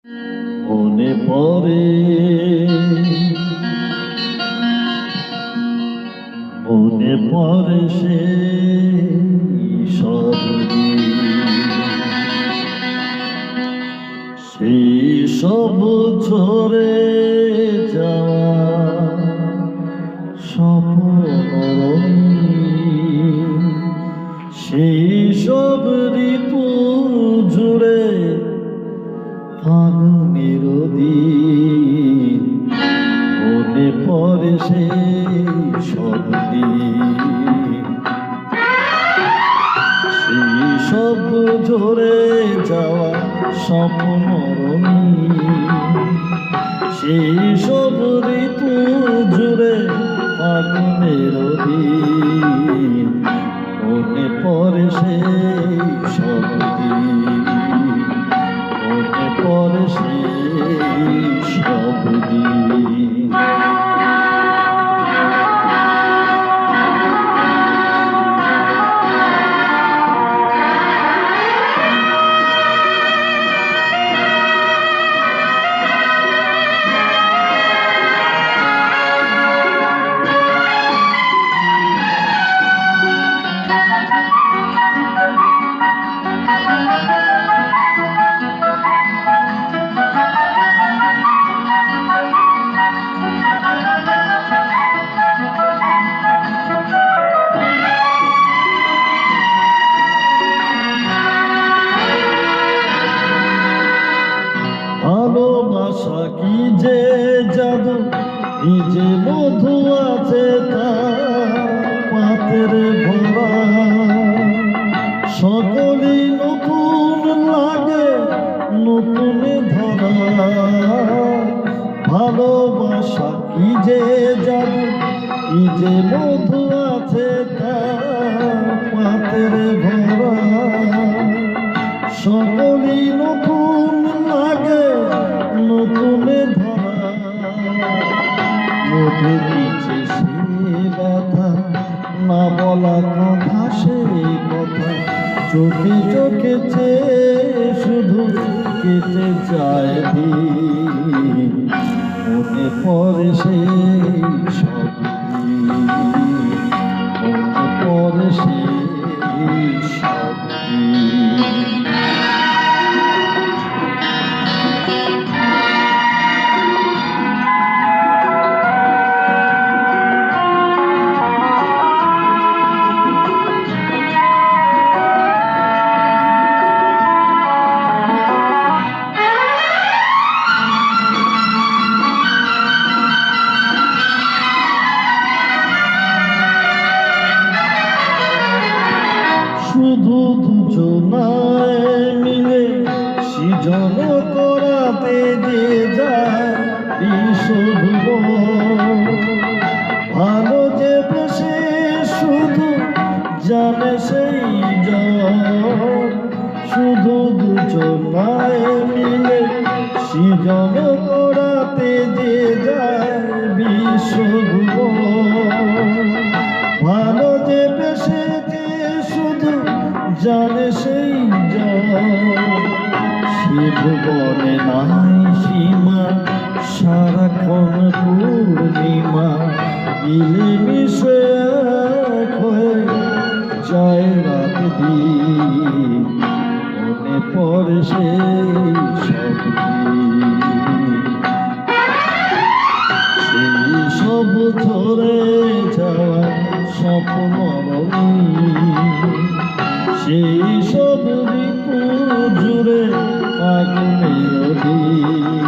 মনে পড়ে মনে পড়ে সেই সব ঝরে যাওয়া স্বপ্ন, সেই সব ঋতু জুড়ে ফাগুনের দিন। মনে পড়ে সেই সব দিন, সেই সব ঝরে যাওয়া স্বপ্ন, সেই সব ঋতু জুড়ে ফাগুনের দিন। মনে পড়ে সেই সব দিন, মনে পড়ে সেই সব দিন। ভালোবাসা কি যে জাদু, কি যে মধু আছে তার পাতের ভরা। সকলই নতুন লাগে নতুন ধরা। ভালোবাসা কি যে জাদু, কি যে মধু আছে তার পাতের ভরা। সকলই নতুন লাগে নতুন ধরা। মধু দিচ্ছে সে ব্যথা, না বলা কথা সেই কথা। চোখে চোখে চেয়ে শুধু কেটে যায় দিন। মনে পড়ে সেই সব দিন, মনে পড়ে সেই সব দিন। শুধু দুজনায় মিলে সৃজন করাতে যে যায় বিশ্বভুব। ভালো যে বেশে শুধু জানে সেই জন। শুধু দুজনায় মিলে সৃজন করাতে যে যায় বিশ্বভুব। ভালো যে বেশে শুধু জানে সেই শিব বনে নাই সীমা, সারাক্ষণ পূর্ণিমা। মিলে মিশে এক হয়ে যায় রাত দিন। মনে পড়ে সেই সব দিন, সেই সব ধরে যাওয়া স্বপ্ন, সেই সব ঋতু জুড়ে ফাগুনের দিন।